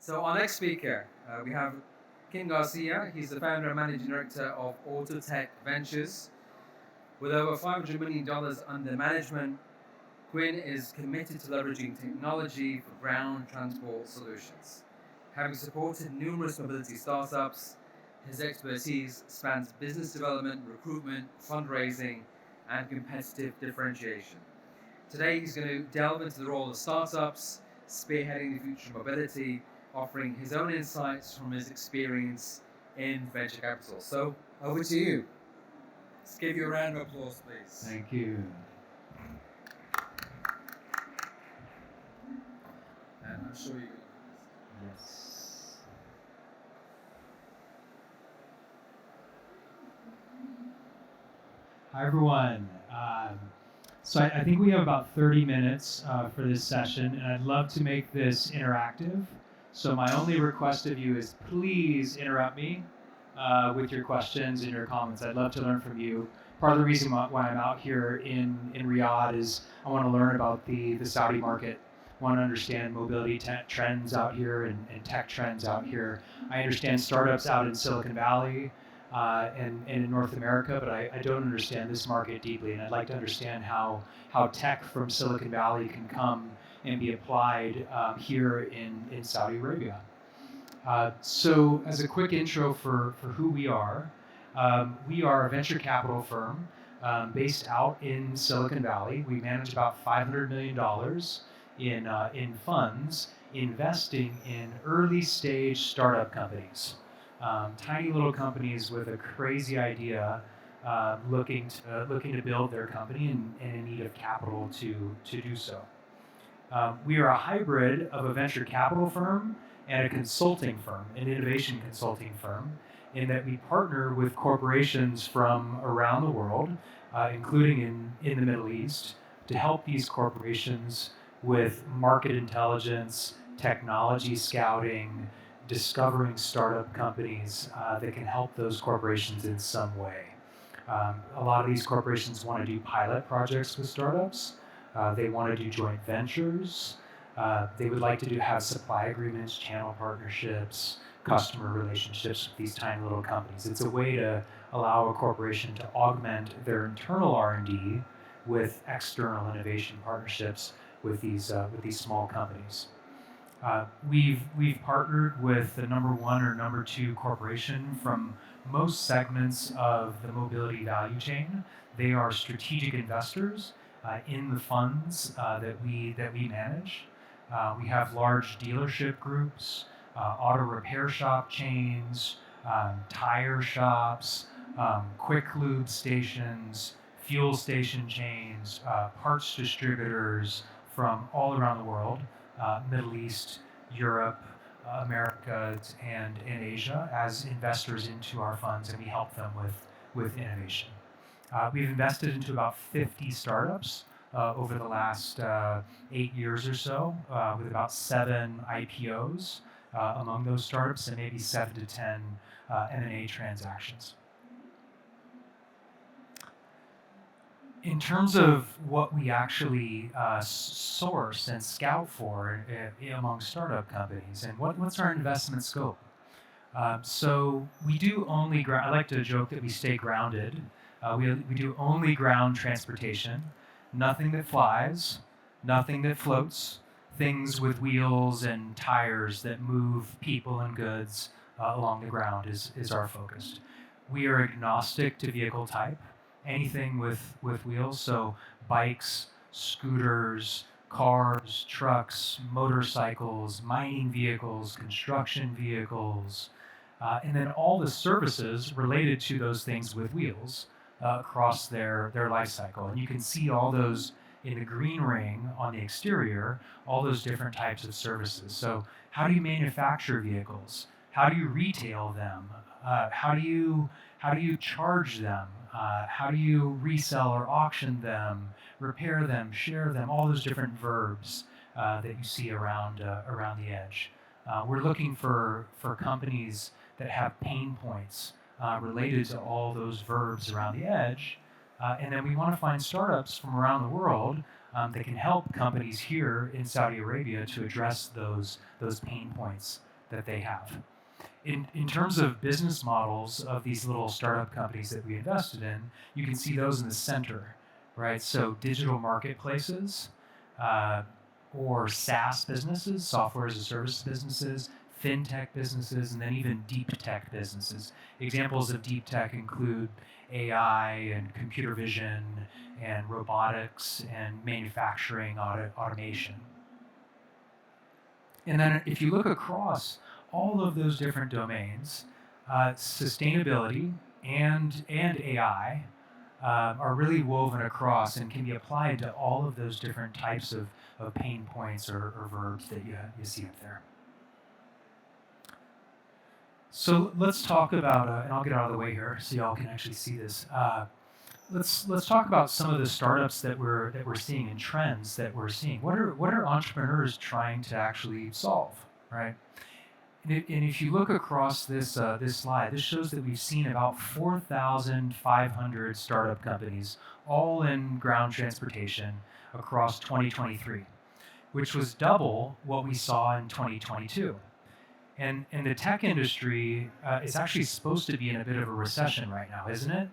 So our next speaker, we have Kim Garcia. He's the founder and managing director of Autotech Ventures. With over $500 million under management, Quinn is committed to leveraging technology for ground transport solutions. Having supported numerous mobility startups, his expertise spans business development, recruitment, fundraising, and competitive differentiation. Today, he's going to delve into the role of startups, spearheading the future of mobility, offering his own insights from his experience in venture capital. So, over to you. Let's give you a round of applause, please. Thank you. And I'm sure you. Yes. Hi, everyone. So I think we have about 30 minutes for this session, and I'd love to make this interactive. So my only request of you is please interrupt me with your questions and your comments. I'd love to learn from you. Part of the reason why I'm out here in Riyadh is I want to learn about the Saudi market. I want to understand mobility trends out here and tech trends out here. I understand startups out in Silicon Valley and in North America, but I don't understand this market deeply, and I'd like to understand how tech from Silicon Valley can come and be applied here in Saudi Arabia. So as a quick intro for who we are a venture capital firm based out in Silicon Valley. We manage about $500 million in funds, investing in early stage startup companies. Tiny little companies with a crazy idea, looking to build their company and in need of capital to do so. We are a hybrid of a venture capital firm and a consulting firm, an innovation consulting firm, in that we partner with corporations from around the world, including in the Middle East, to help these corporations with market intelligence, technology scouting, discovering startup companies that can help those corporations in some way. A lot of these corporations want to do pilot projects with startups. They want to do joint ventures. They would like to have supply agreements, channel partnerships, customer relationships with these tiny little companies. It's a way to allow a corporation to augment their internal R&D with external innovation partnerships with these small companies. We've partnered with the number one or number two corporation from most segments of the mobility value chain. They are strategic investors in the funds that we manage. We have large dealership groups, auto repair shop chains, tire shops, quick lube stations, fuel station chains, parts distributors from all around the world, Middle East, Europe, America, and Asia, as investors into our funds, and we help them with innovation. We've invested into about 50 startups over the last 8 years or so, with about 7 IPOs among those startups and maybe 7 to 10 M&A transactions. In terms of what we actually source and scout for among startup companies, and what's our investment scope? So we do only, I like to joke that we stay grounded. We do only ground transportation, nothing that flies, nothing that floats, things with wheels and tires that move people and goods along the ground is our focus. We are agnostic to vehicle type. Anything with wheels, so bikes, scooters, cars, trucks, motorcycles, mining vehicles, construction vehicles, and then all the services related to those things with wheels across their life cycle. And you can see all those in the green ring on the exterior, all those different types of services. So how do you manufacture vehicles? How do you retail them? How do you charge them? How do you resell or auction them, repair them, share them, all those different verbs that you see around the edge. We're looking for companies that have pain points related to all those verbs around the edge. And then we want to find startups from around the world that can help companies here in Saudi Arabia to address those pain points that they have. In terms of business models of these little startup companies that we invested in, you can see those in the center, right? So digital marketplaces, or SaaS businesses, software as a service businesses, fintech businesses, and then even deep tech businesses. Examples of deep tech include AI and computer vision and robotics and manufacturing automation. And then if you look across all of those different domains, sustainability and AI are really woven across and can be applied to all of those different types of pain points or verbs that you see up there. So let's talk about, and I'll get out of the way here so y'all can actually see this. Let's talk about some of the startups that we're seeing and trends that we're seeing. What are entrepreneurs trying to actually solve, right? And if you look across this slide, this shows that we've seen about 4,500 startup companies, all in ground transportation, across 2023, which was double what we saw in 2022. And the tech industry is actually supposed to be in a bit of a recession right now, isn't it?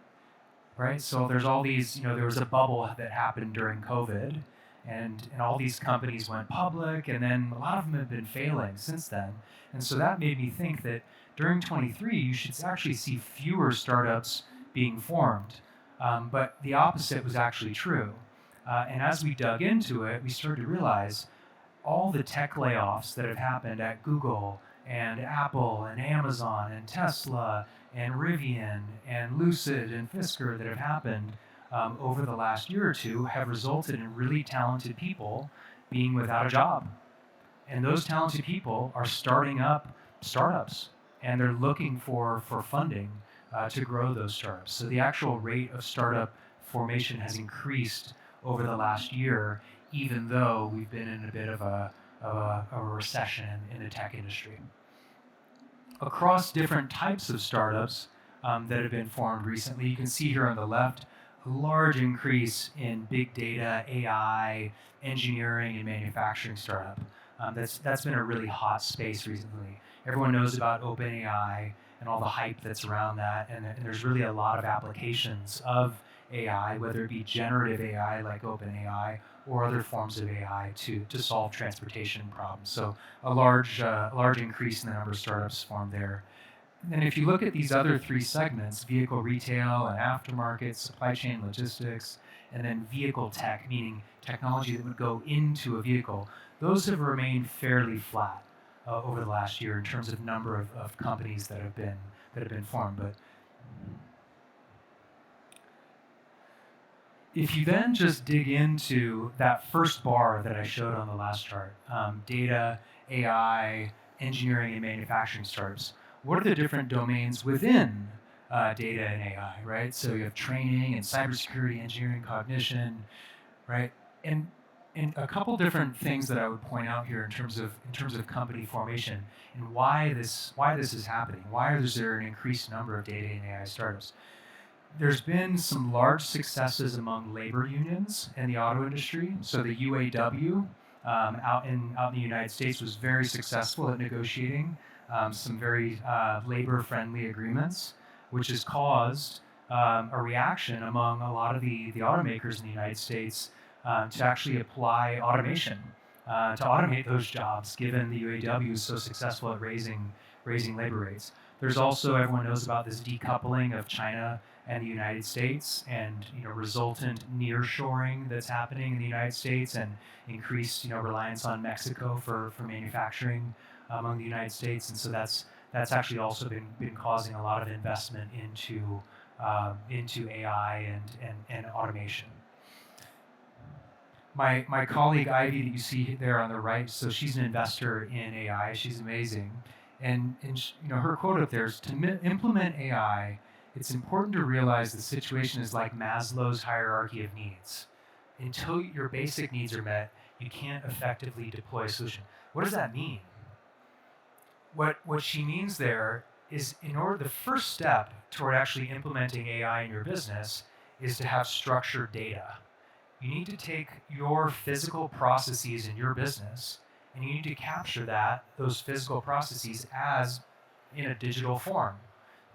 Right? So there's all these, there was a bubble that happened during COVID, and all these companies went public, and then a lot of them have been failing since then. And so that made me think that during 23, you should actually see fewer startups being formed. But the opposite was actually true. And as we dug into it, we started to realize all the tech layoffs that have happened at Google and Apple and Amazon and Tesla and Rivian and Lucid and Fisker that have happened over the last year or two have resulted in really talented people being without a job. And those talented people are starting up startups, and they're looking for funding to grow those startups. So the actual rate of startup formation has increased over the last year, even though we've been in a bit of a recession in the tech industry. Across different types of startups that have been formed recently, you can see here on the left a large increase in big data, AI, engineering, and manufacturing startup. That's been a really hot space recently. Everyone knows about OpenAI and all the hype that's around that, and there's really a lot of applications of AI, whether it be generative AI like OpenAI or other forms of AI to solve transportation problems. So a large increase in the number of startups formed there. And if you look at these other three segments, vehicle retail and aftermarket, supply chain logistics, and then vehicle tech, meaning technology that would go into a vehicle, those have remained fairly flat over the last year in terms of number of companies that have been formed. But if you then just dig into that first bar that I showed on the last chart, data, AI, engineering, and manufacturing startups, what are the different domains within data and AI, right? So you have training and cybersecurity, engineering, cognition, right? And a couple different things that I would point out here in terms of company formation and why this is happening. Why is there an increased number of data and AI startups? There's been some large successes among labor unions in the auto industry. So the UAW out in the United States was very successful at negotiating some very labor-friendly agreements, which has caused a reaction among a lot of the automakers in the United States to actually apply automation to automate those jobs, given the UAW is so successful at raising labor rates. There's also, everyone knows about this decoupling of China and the United States, and resultant nearshoring that's happening in the United States, and increased reliance on Mexico for manufacturing among the United States, and so that's actually also been causing a lot of investment into AI and automation. My colleague Ivy that you see there on the right, so she's an investor in AI. She's amazing, and her quote up there is, to implement AI, it's important to realize the situation is like Maslow's hierarchy of needs. Until your basic needs are met, you can't effectively deploy a solution. What does that mean? What she means there is, the first step toward actually implementing AI in your business is to have structured data. You need to take your physical processes in your business And you need to capture those physical processes as in a digital form,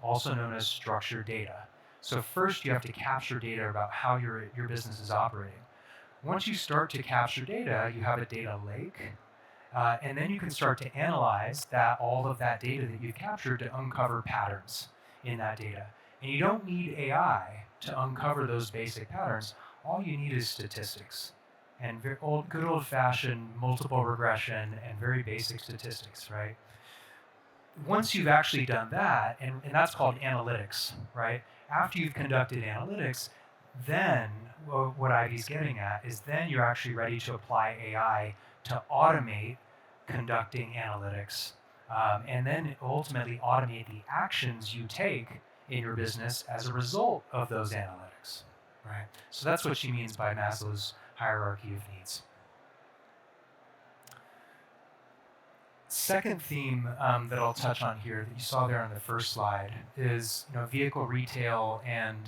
also known as structured data. So first you have to capture data about how your business is operating. Once you start to capture data, you have a data lake, and then you can start to analyze all of that data that you've captured to uncover patterns in that data. And you don't need AI to uncover those basic patterns. All you need is statistics and good old-fashioned multiple regression and very basic statistics, right? Once you've actually done that, and that's called analytics, right? After you've conducted analytics, then what Ivy's getting at is then you're actually ready to apply AI to automate conducting analytics, and then ultimately automate the actions you take in your business as a result of those analytics, right? So that's what she means by Maslow's hierarchy of needs. Second theme that I'll touch on here that you saw there on the first slide is vehicle retail and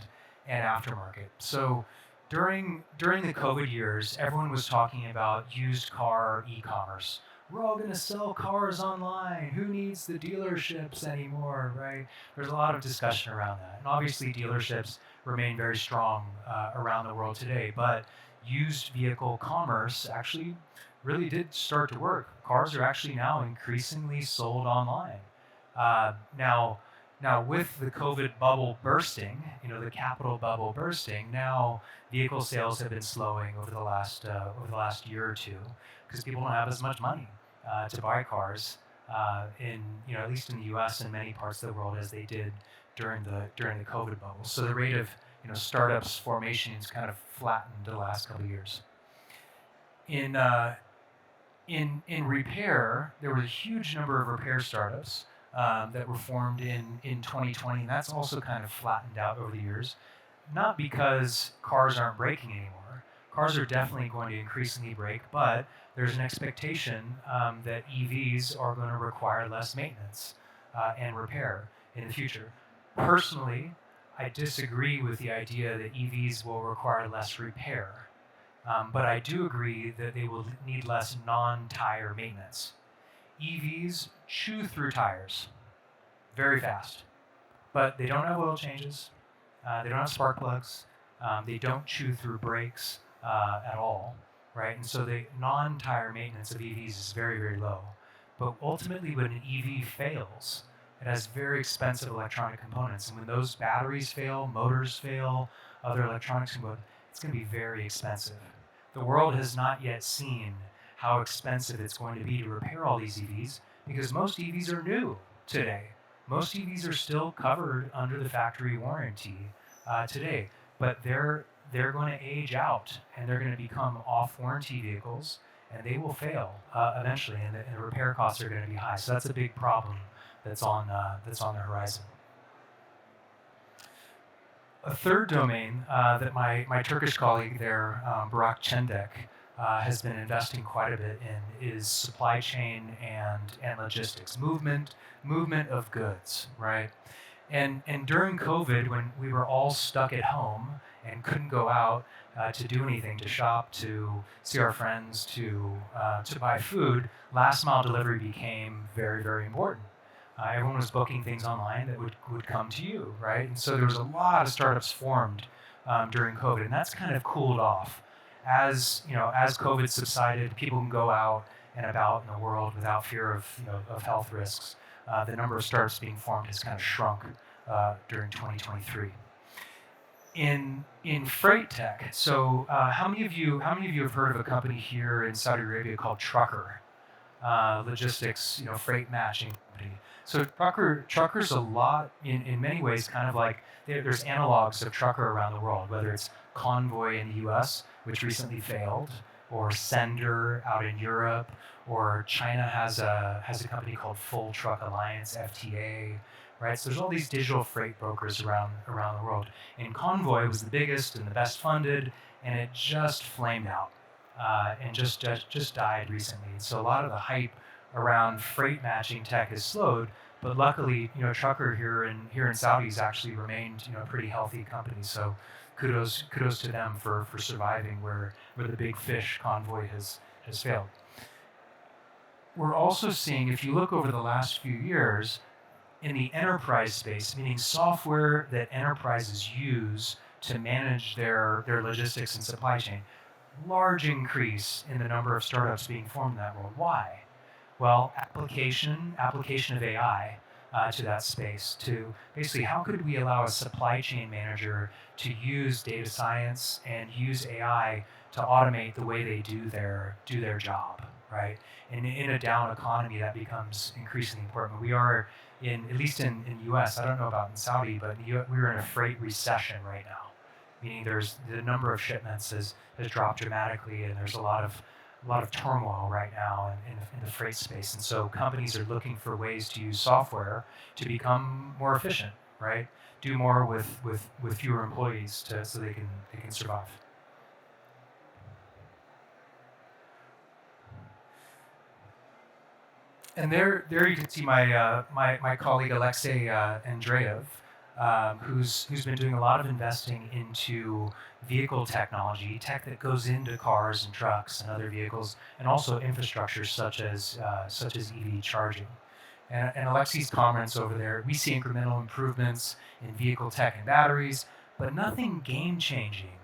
aftermarket. So during the COVID years, everyone was talking about used car e-commerce. We're all going to sell cars online. Who needs the dealerships anymore, right? There's a lot of discussion around that. And obviously dealerships remain very strong around the world today, but used vehicle commerce actually really did start to work. Cars are actually now increasingly sold online. Now with the COVID bubble bursting, the capital bubble bursting, now vehicle sales have been slowing over the last year or two because people don't have as much money to buy cars in at least in the U.S. and many parts of the world as they did during the COVID bubble. So the rate of startups formations kind of flattened the last couple of years. In repair, there was a huge number of repair startups that were formed in 2020, and that's also kind of flattened out over the years. Not because cars aren't breaking anymore. Cars are definitely going to increasingly break, but there's an expectation that EVs are going to require less maintenance and repair in the future. Personally, I disagree with the idea that EVs will require less repair. But I do agree that they will need less non-tire maintenance. EVs chew through tires very fast, but they don't have oil changes, they don't have spark plugs, they don't chew through brakes at all, right? And so the non-tire maintenance of EVs is very, very low. But ultimately when an EV fails, it has very expensive electronic components. And when those batteries fail, motors fail, other electronics components, it's going to be very expensive. The world has not yet seen how expensive it's going to be to repair all these EVs because most EVs are new today. Most EVs are still covered under the factory warranty today, but they're going to age out and they're going to become off-warranty vehicles and they will fail eventually, and the repair costs are going to be high. So that's a big problem that's on the horizon. A third domain that my Turkish colleague there, Burak Çendek, has been investing quite a bit in is supply chain and logistics, movement of goods, right? And during COVID, when we were all stuck at home and couldn't go out to do anything, to shop, to see our friends, to buy food, last mile delivery became very, very important. Everyone was booking things online that would come to you, right? And so there was a lot of startups formed during COVID, and that's kind of cooled off. As COVID subsided, people can go out and about in the world without fear of health risks. The number of startups being formed has kind of shrunk during 2023. In freight tech, so how many of you have heard of a company here in Saudi Arabia called Trucker? Logistics, freight matching company. So Trucker's a lot, in many ways, kind of like, there's analogs of Trucker around the world, whether it's Convoy in the US, which recently failed, or Sender out in Europe, or China has a company called Full Truck Alliance, FTA, right? So there's all these digital freight brokers around the world. And Convoy was the biggest and the best funded, and it just flamed out and just died recently. So a lot of the hype around freight matching tech has slowed, but luckily, Trucker here in Saudi has actually remained, a pretty healthy company. So kudos to them for surviving where the big fish Convoy has failed. we're also seeing, if you look over the last few years, in the enterprise space, meaning software that enterprises use to manage their logistics and supply chain, large increase in the number of startups being formed in that world. Why? Well, application of AI to that space, to basically how could we allow a supply chain manager to use data science and use AI to automate the way they do their job, right? And in a down economy, that becomes increasingly important. We are at least in the US, I don't know about in Saudi, but we're in a freight recession right now, meaning there's the number of shipments has dropped dramatically, and there's a lot of turmoil right now in the freight space. And so companies are looking for ways to use software to become more efficient, right? Do more with fewer employees so they can survive. And there you can see my colleague Alexei Andreev, who's been doing a lot of investing into vehicle technology, tech that goes into cars and trucks and other vehicles, and also infrastructure such as EV charging. And Alexei's comments over there, we see incremental improvements in vehicle tech and batteries, but nothing game-changing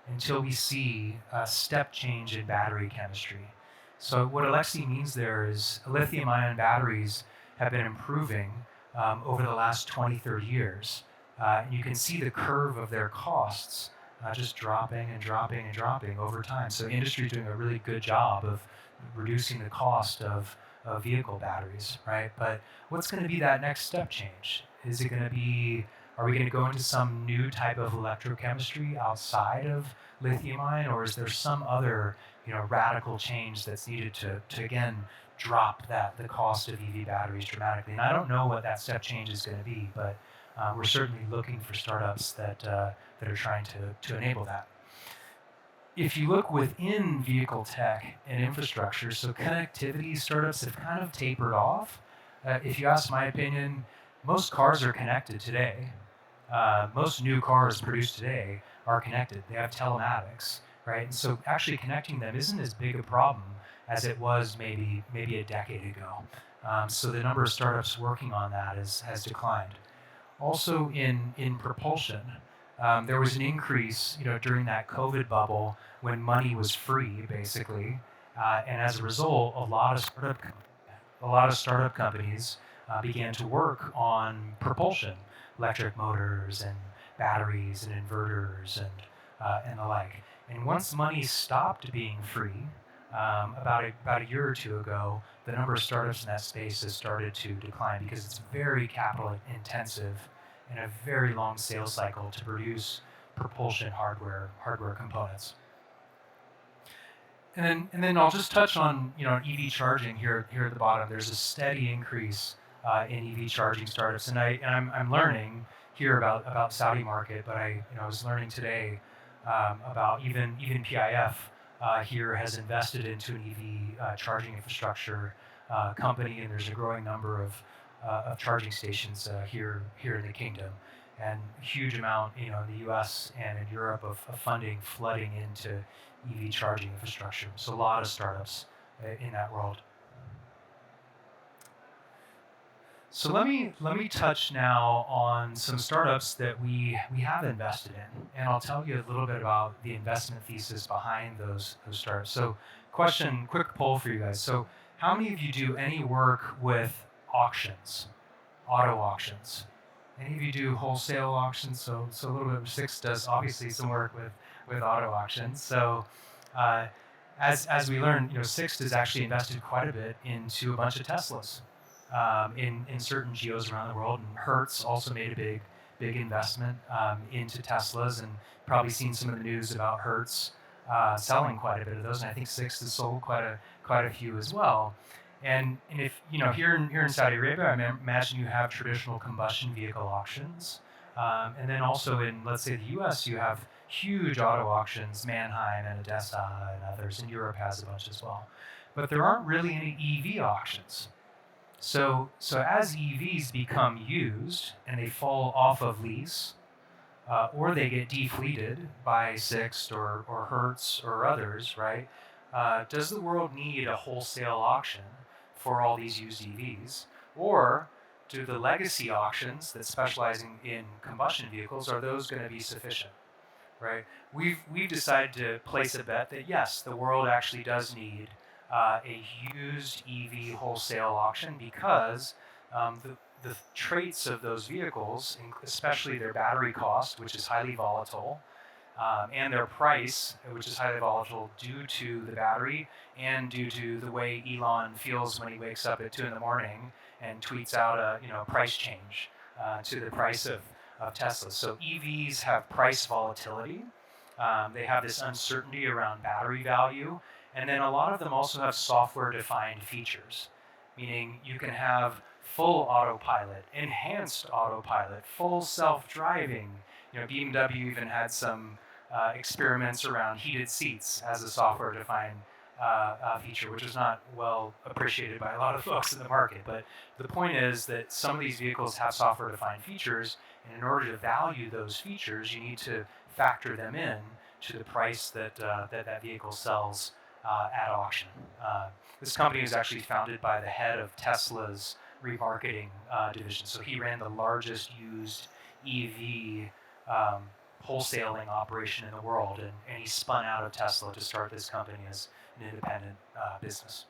until we see a step change in battery chemistry. So what Alexei means there is lithium-ion batteries have been improving over the last 20, 30 years. And you can see the curve of their costs just dropping and dropping and dropping over time. So industry is doing a really good job of reducing the cost of vehicle batteries, right? But what's going to be that next step change? Is it going to be, are we going to go into some new type of electrochemistry outside of lithium-ion, or is there some other radical change that's needed to again drop the cost of EV batteries dramatically? And I don't know what that step change is going to be, but we're certainly looking for startups that are trying to enable that. If you look within vehicle tech and infrastructure, so connectivity startups have kind of tapered off. If you ask my opinion, most cars are connected today. Most new cars produced today are connected. They have telematics, right? And so actually connecting them isn't as big a problem as it was maybe a decade ago. So the number of startups working on that has declined. Also in propulsion, there was an increase, during that COVID bubble when money was free, basically, and as a result, a lot of startup companies began to work on propulsion, electric motors and batteries and inverters and the like. And once money stopped being free, about a year or two ago, the number of startups in that space has started to decline because it's very capital intensive and a very long sales cycle to produce propulsion hardware components. And then I'll just touch on EV charging here at the bottom. There's a steady increase in EV charging startups, and I'm learning here about Saudi market, but I was learning today about even PIF here has invested into an EV charging infrastructure company, and there's a growing number of charging stations here in the kingdom, and a huge amount in the U.S. and in Europe of funding flooding into EV charging infrastructure. So a lot of startups in that world. So let me touch now on some startups that we have invested in, and I'll tell you a little bit about the investment thesis behind those startups. So quick poll for you guys. So how many of you do any work with auctions, auto auctions? Any of you do wholesale auctions? So a little bit of Six does obviously some work with auto auctions. So as we learned, Sixt has actually invested quite a bit into a bunch of Teslas in certain geos around the world, and Hertz also made a big investment into Teslas, and probably seen some of the news about Hertz selling quite a bit of those, and I think Sixt has sold quite a few as well. And if here in Saudi Arabia, I imagine you have traditional combustion vehicle auctions, and then also in, let's say, the U.S., you have huge auto auctions, Mannheim and Odessa and others, and Europe has a bunch as well. But there aren't really any EV auctions. So as EVs become used and they fall off of lease, or they get defleeted by Sixt or Hertz or others, right? Does the world need a wholesale auction for all these used EVs? Or do the legacy auctions that specialize in combustion vehicles, are those going to be sufficient? Right? We've decided to place a bet that yes, the world actually does need a used EV wholesale auction, because the traits of those vehicles, especially their battery cost, which is highly volatile, and their price, which is highly volatile due to the battery and due to the way Elon feels when he wakes up at 2 in the morning and tweets out a price change to the price of Tesla. So EVs have price volatility. They have this uncertainty around battery value, and then a lot of them also have software-defined features, meaning you can have full autopilot, enhanced autopilot, full self-driving. BMW even had some experiments around heated seats as a software-defined feature, which is not well appreciated by a lot of folks in the market. But the point is that some of these vehicles have software-defined features, and in order to value those features, you need to factor them in to the price that that vehicle sells at auction. This company was actually founded by the head of Tesla's remarketing division. So he ran the largest used EV wholesaling operation in the world, and he spun out of Tesla to start this company as an independent business.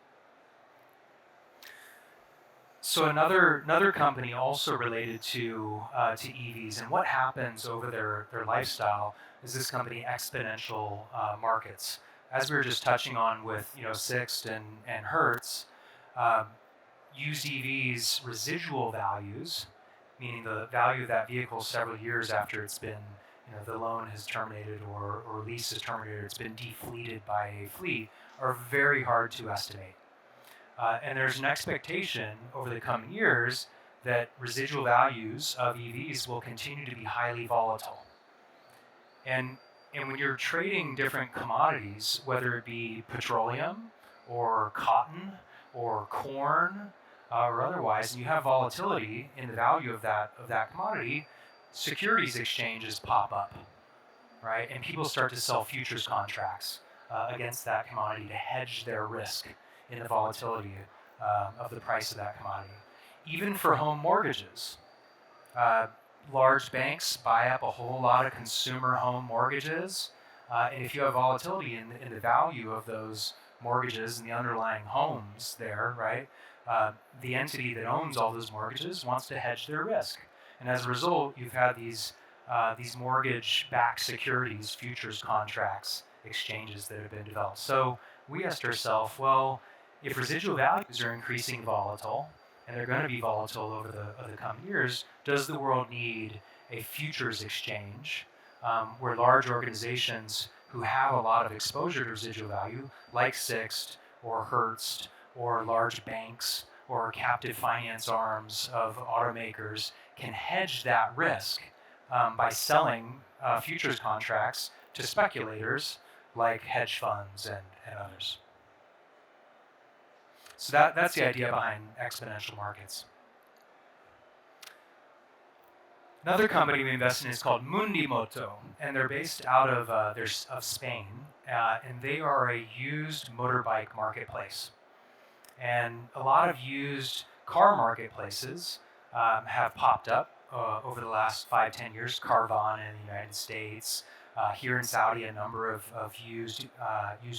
So another company also related to EVs, and what happens over their lifestyle, is this company Exponential Markets. As we were just touching on with Sixt and Hertz, used EVs residual values, meaning the value of that vehicle several years after it's been the loan has terminated or lease is terminated, it's been defleeted by a fleet, are very hard to estimate. And there's an expectation over the coming years that residual values of EVs will continue to be highly volatile. And when you're trading different commodities, whether it be petroleum or cotton or corn or otherwise, and you have volatility in the value of that commodity, securities exchanges pop up, right? And people start to sell futures contracts against that commodity to hedge their risk in the volatility of the price of that commodity. Even for home mortgages, large banks buy up a whole lot of consumer home mortgages, and if you have volatility in the value of those mortgages and the underlying homes there, right, the entity that owns all those mortgages wants to hedge their risk. And as a result, you've had these mortgage-backed securities, futures contracts, exchanges that have been developed. So we asked ourselves, well, if residual values are increasing volatile, and they're going to be volatile over the coming years, does the world need a futures exchange where large organizations who have a lot of exposure to residual value, like Sixt or Hertz or large banks or captive finance arms of automakers, can hedge that risk by selling futures contracts to speculators like hedge funds and others. So that's the idea behind exponential markets. Another company we invest in is called Mundimoto, and they're based out of Spain, and they are a used motorbike marketplace. And a lot of used car marketplaces have popped up over the last 5-10 years. Carvana in the United States, here in Saudi, a number of used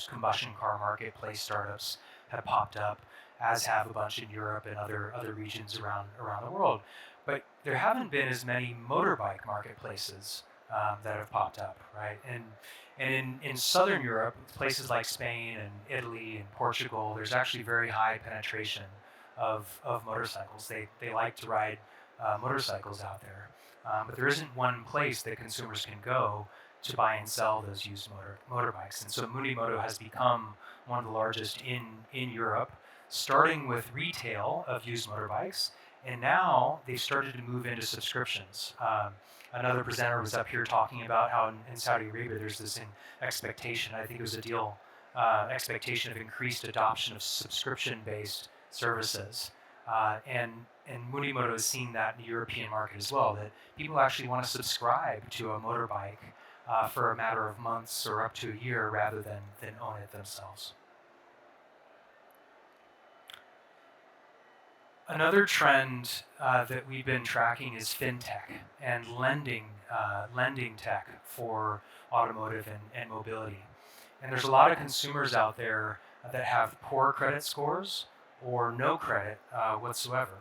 combustion car marketplace startups have popped up, as have a bunch in Europe and other regions around the world. But there haven't been as many motorbike marketplaces that have popped up, right? And in Southern Europe, places like Spain and Italy and Portugal, there's actually very high penetration of motorcycles. They like to ride motorcycles out there. But there isn't one place that consumers can go to buy and sell those used motorbikes. And so Mundimoto has become one of the largest in Europe, starting with retail of used motorbikes, and now they've started to move into subscriptions. Another presenter was up here talking about how in Saudi Arabia there's this expectation, I think it was a deal, expectation of increased adoption of subscription-based services. And Mundimoto has seen that in the European market as well, that people actually want to subscribe to a motorbike for a matter of months or up to a year rather than own it themselves. Another trend that we've been tracking is fintech and lending tech for automotive and mobility. And there's a lot of consumers out there that have poor credit scores or no credit whatsoever.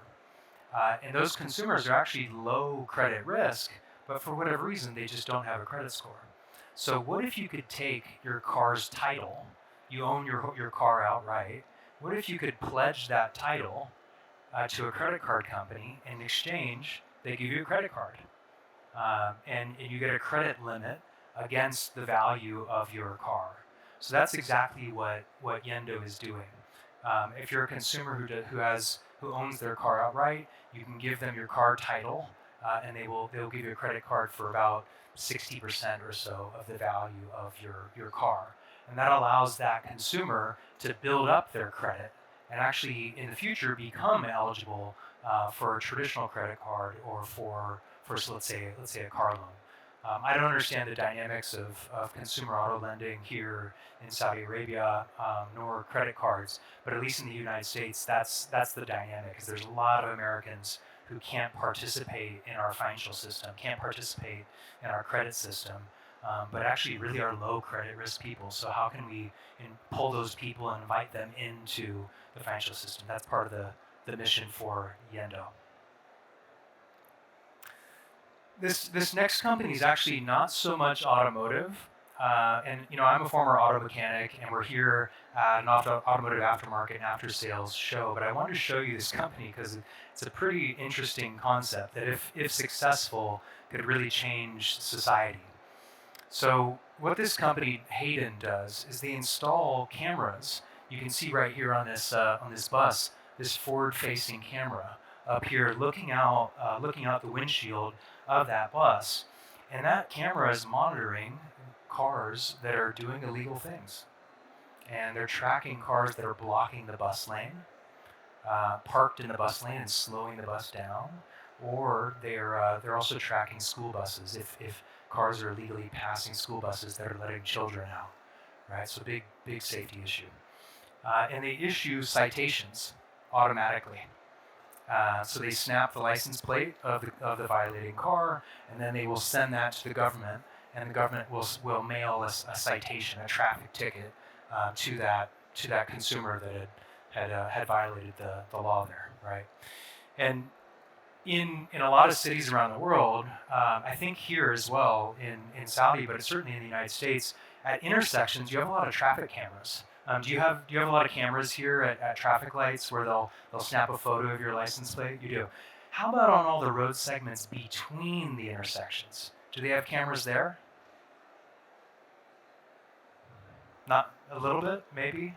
And those consumers are actually low credit risk, but for whatever reason, they just don't have a credit score. So what if you could take your car's title, you own your car outright, what if you could pledge that title to a credit card company, and in exchange, they give you a credit card. And you get a credit limit against the value of your car. So that's exactly what Yendo is doing. If you're a consumer who owns their car outright, you can give them your car title, and they'll give you a credit card for about 60% or so of the value of your car. And that allows that consumer to build up their credit and actually in the future become eligible for a traditional credit card or for so let's say a car loan. I don't understand the dynamics of consumer auto lending here in Saudi Arabia, nor credit cards, but at least in the United States, that's the dynamic. Because there's a lot of Americans who can't participate in our financial system, can't participate in our credit system, but actually really are low credit risk people. So how can we pull those people and invite them into the financial system? That's part of the mission for Yendo. This next company is actually not so much automotive, and I'm a former auto mechanic, and we're here at an automotive aftermarket and after sales show. But I wanted to show you this company because it's a pretty interesting concept that, if successful, could really change society. So what this company Hayden does is they install cameras. You can see right here on this bus, this forward-facing camera up here, looking out the windshield of that bus, and that camera is monitoring cars that are doing illegal things, and they're tracking cars that are blocking the bus lane, parked in the bus lane and slowing the bus down, or they're also tracking school buses if cars are illegally passing school buses that are letting children out, right? So big safety issue, and they issue citations automatically. So they snap the license plate of the violating car, and then they will send that to the government, and the government will mail a citation, a traffic ticket, to that consumer that had violated the law there, right? And in a lot of cities around the world, I think here as well in Saudi, but certainly in the United States, at intersections you have a lot of traffic cameras. Do you have a lot of cameras here at traffic lights where they'll snap a photo of your license plate? You do. How about on all the road segments between the intersections? Do they have cameras there? Not a little bit, maybe?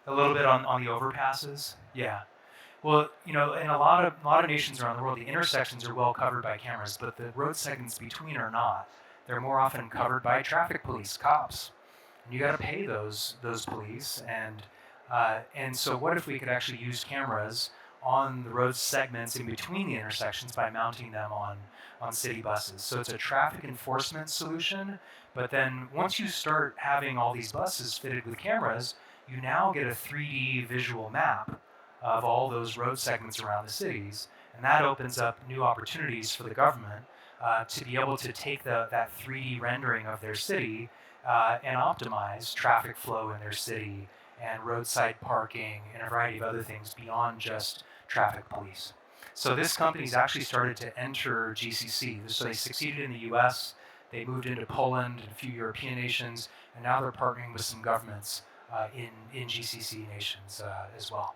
A little bit on the overpasses? Yeah. Well, in a lot of nations around the world, the intersections are well covered by cameras, but the road segments between are not. They're more often covered by traffic police, cops. And you got to pay those police, and so what if we could actually use cameras on the road segments in between the intersections by mounting them on city buses? So it's a traffic enforcement solution, but then once you start having all these buses fitted with cameras, you now get a 3D visual map of all those road segments around the cities, and that opens up new opportunities for the government to be able to take that 3D rendering of their city and optimize traffic flow in their city and roadside parking and a variety of other things beyond just traffic police. So this company's actually started to enter GCC. So they succeeded in the US, they moved into Poland and a few European nations, and now they're partnering with some governments in GCC nations as well.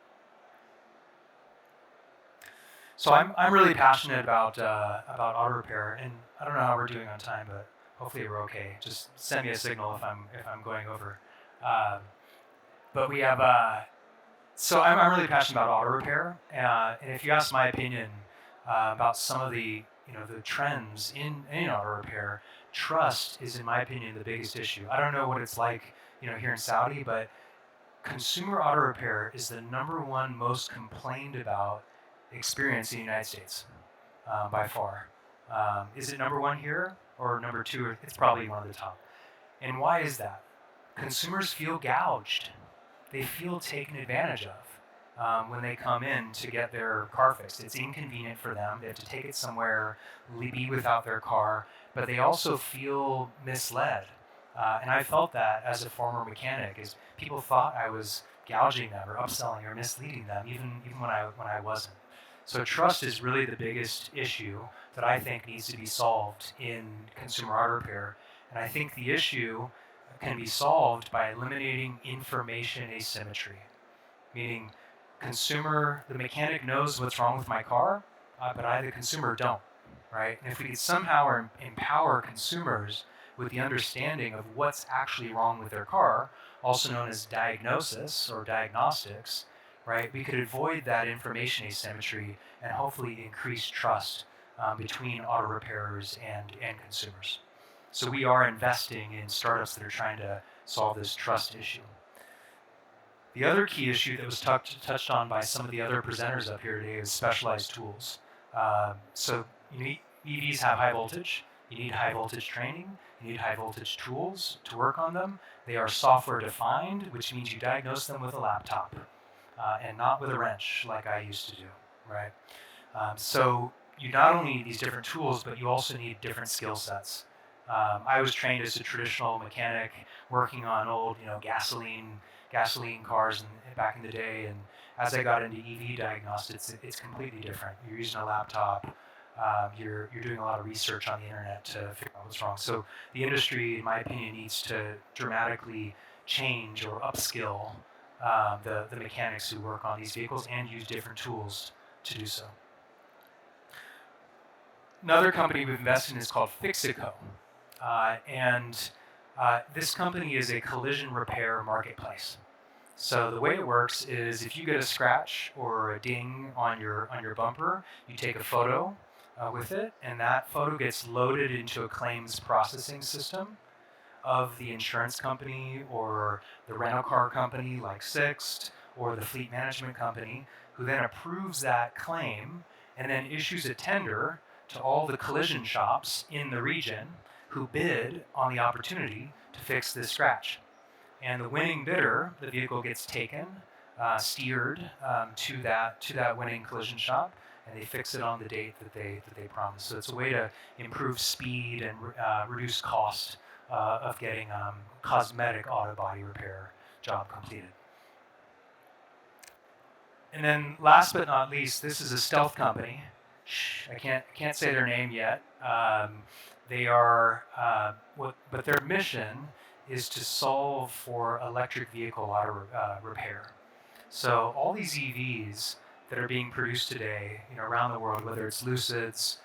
So I'm really passionate about auto repair, and I don't know how we're doing on time, but hopefully we're okay. Just send me a signal if I'm going over. But we have so I'm really passionate about auto repair, and if you ask my opinion about some of the the trends in auto repair, trust is, in my opinion, the biggest issue. I don't know what it's like here in Saudi, but consumer auto repair is the #1 most complained about experience in the United States by far. Is it #1 here or #2? It's probably one of the top. And why is that? Consumers feel gouged. They feel taken advantage of. when they come in to get their car fixed. It's inconvenient for them. They have to take it somewhere, be without their car, but they also feel misled. And I felt that as a former mechanic, is people thought I was gouging them or upselling or misleading them, even when I wasn't. So trust is really the biggest issue that I think needs to be solved in consumer auto repair. And I think the issue can be solved by eliminating information asymmetry, meaning the mechanic knows what's wrong with my car, but I, the consumer, don't, right? And if we could somehow empower consumers with the understanding of what's actually wrong with their car, also known as diagnosis or diagnostics, right, we could avoid that information asymmetry and hopefully increase trust between auto repairers and consumers. So we are investing in startups that are trying to solve this trust issue. The other key issue that was touched on by some of the other presenters up here today is specialized tools. So EVs have high voltage. You need high voltage training. You need high voltage tools to work on them. They are software defined, which means you diagnose them with a laptop and not with a wrench like I used to do, right? So you not only need these different tools, but you also need different skill sets. I was trained as a traditional mechanic working on old, gasoline cars back in the day, and as I got into EV diagnostics, it's completely different. You're using a laptop. You're doing a lot of research on the internet to figure out what's wrong. So the industry, in my opinion, needs to dramatically change or upskill the mechanics who work on these vehicles and use different tools to do so. Another company we've invested in is called Fixico. This company is a collision repair marketplace. So the way it works is if you get a scratch or a ding on your bumper, you take a photo with it, and that photo gets loaded into a claims processing system of the insurance company or the rental car company like Sixt or the fleet management company, who then approves that claim and then issues a tender to all the collision shops in the region who bid on the opportunity to fix this scratch. And the winning bidder, the vehicle gets taken, steered to that winning collision shop, and they fix it on the date that they promise. So it's a way to improve speed and reduce cost of getting cosmetic auto body repair job completed. And then last but not least, this is a stealth company. I can't say their name yet. They are, but their mission is to solve for electric vehicle auto repair. So all these EVs that are being produced today, around the world, whether it's Lucids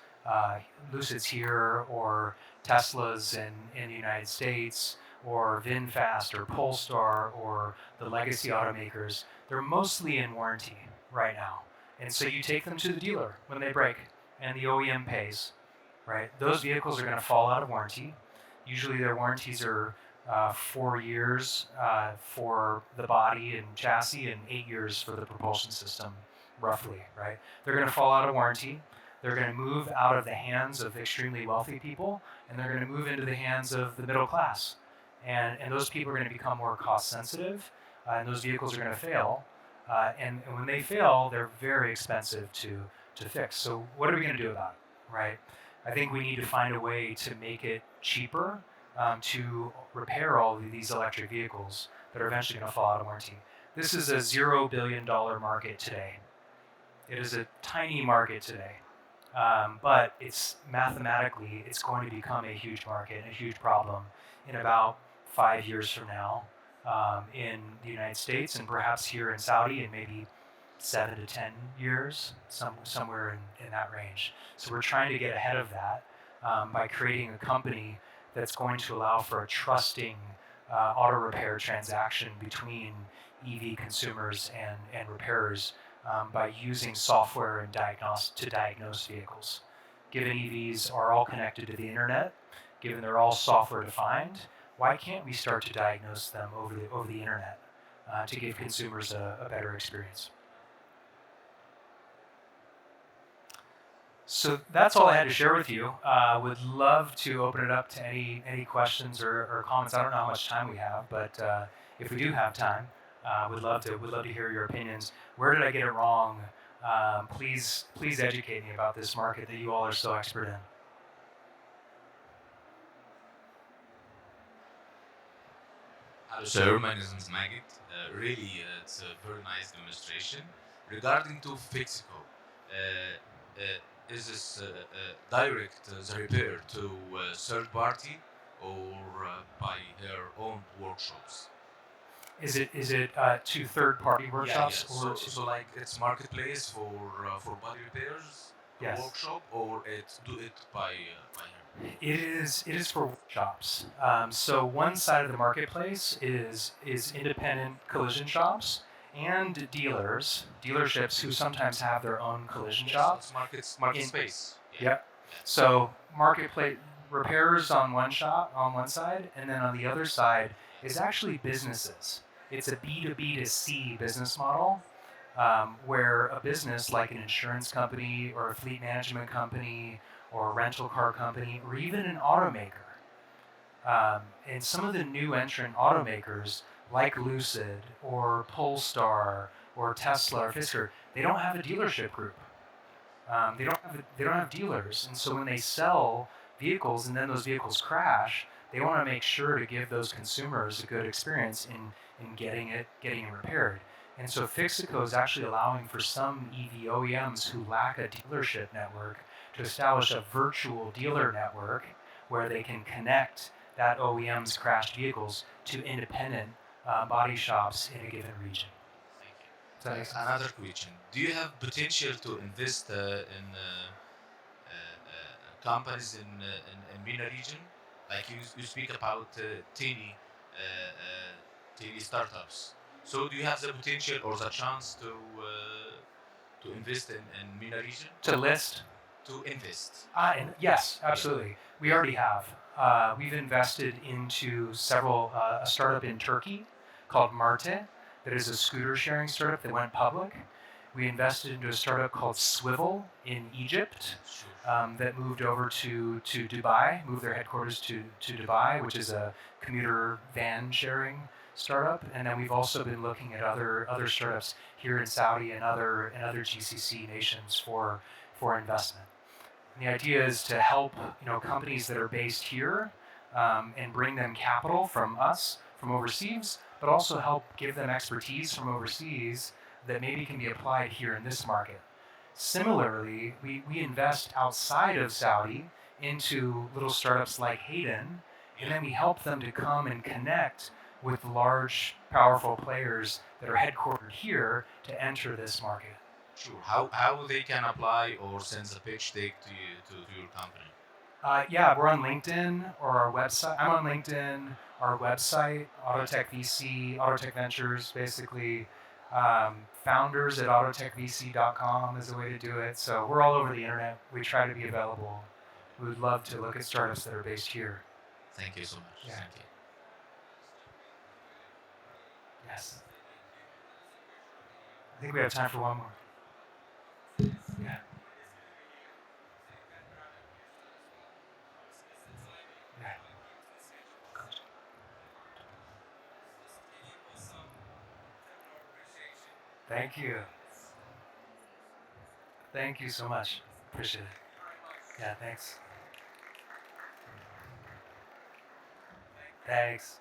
here, or Teslas in the United States, or VinFast or Polestar or the legacy automakers, they're mostly in warranty right now. And so you take them to the dealer when they break, and the OEM pays, right? Those vehicles are going to fall out of warranty. Usually their warranties are 4 years for the body and chassis and 8 years for the propulsion system, roughly, right? They're going to fall out of warranty. They're going to move out of the hands of extremely wealthy people, and they're going to move into the hands of the middle class. And those people are going to become more cost sensitive, and those vehicles are going to fail. And when they fail, they're very expensive to fix. So what are we going to do about it, right? I think we need to find a way to make it cheaper to repair all of these electric vehicles that are eventually going to fall out of warranty. This is a $0 billion market today. It is a tiny market today. But it's mathematically, it's going to become a huge market and a huge problem in about 5 years from now in the United States, and perhaps here in Saudi in maybe 7 to 10 years, somewhere in that range. So we're trying to get ahead of that by creating a company that's going to allow for a trusting auto repair transaction between EV consumers and repairers by using software and to diagnose vehicles. Given EVs are all connected to the internet, given they're all software defined, why can't we start to diagnose them over the internet to give consumers a better experience? So that's all I had to share with you. Would love to open it up to any questions or comments. I don't know how much time we have, but if we do have time, Would love to hear your opinions. Where did I get it wrong? Please educate me about this market that you all are so expert in. Hello, sir. My name is Magid. Really, it's a very nice demonstration. Regarding to Fixico, is this direct the repair to third party or by her own workshops? Is it to third party workshops So, or to so like it's marketplace for body repairs, the Yes. workshop, or it's do it by her? It is for workshops. So one side of the marketplace is independent collision shops and dealerships who sometimes have their own collision shops. It's market In- space. Yep. So marketplace repairers on one side, and then on the other side is actually businesses. It's a B2B to C business model, where a business like an insurance company or a fleet management company or a rental car company or even an automaker. And some of the new entrant automakers like Lucid or Polestar or Tesla or Fisker, they don't have a dealership group. They don't have dealers, and so when they sell vehicles and then those vehicles crash, they want to make sure to give those consumers a good experience in getting it repaired. And so Fixico is actually allowing for some EV OEMs who lack a dealership network to establish a virtual dealer network where they can connect that OEM's crashed vehicles to independent body shops in a given region. Thank you. Does that make sense? Another question: do you have potential to invest in companies in MENA region? Like you speak about teeny startups. So do you have the potential or the chance to invest in MENA region? To list? To invest. And yes, absolutely. We already have. We've invested into a startup in Turkey called Marte, that is a scooter sharing startup that went public. We invested into a startup called Swivel in Egypt Sure. that moved over to Dubai, moved their headquarters to Dubai, which is a commuter van sharing startup. And then we've also been looking at other startups here in Saudi and other GCC nations for investment. And the idea is to help companies that are based here and bring them capital from us from overseas, but also help give them expertise from overseas that maybe can be applied here in this market. Similarly, we invest outside of Saudi into little startups like Hayden, and then we help them to come and connect with large, powerful players that are headquartered here to enter this market. Sure. How they can apply or send the pitch deck to you to your company? Yeah, we're on LinkedIn or our website. I'm on LinkedIn, our website, Autotech VC, Autotech Ventures, basically. Founders at autotechvc.com is a way to do it. So we're all over the internet. We try to be available. We would love to look at startups that are based here. Thank you so much. Yeah. Thank you. Yes. I think we have time for one more. Yeah. Yeah. Thank you. Thank you so much. Appreciate it. Yeah, thanks. Thanks.